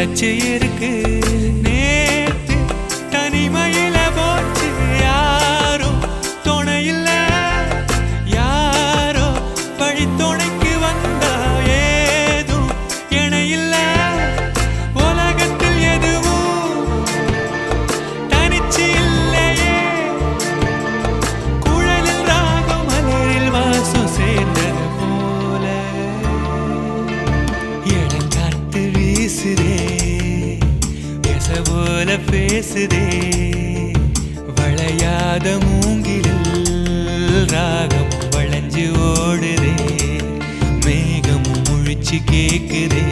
நிலச்சி இருக்கு நேத்து தனிமையில போச்சு யாரோ துணையில்ல யாரோ வழி துணைக்கு வந்தா ஏதும் இணையில்ல உலகத்தில் எதுவும் தனிச்சு இல்லையே குழலில் ராகம் மலரில் வாசம் சேர்ந்தது போல இடங்காத்து வீசுதே போல பேசுதே வளையாத மூங்கிலில் ராகம் வளைஞ்சு ஓடுதே மேகம் முழிச்சு கேக்குதே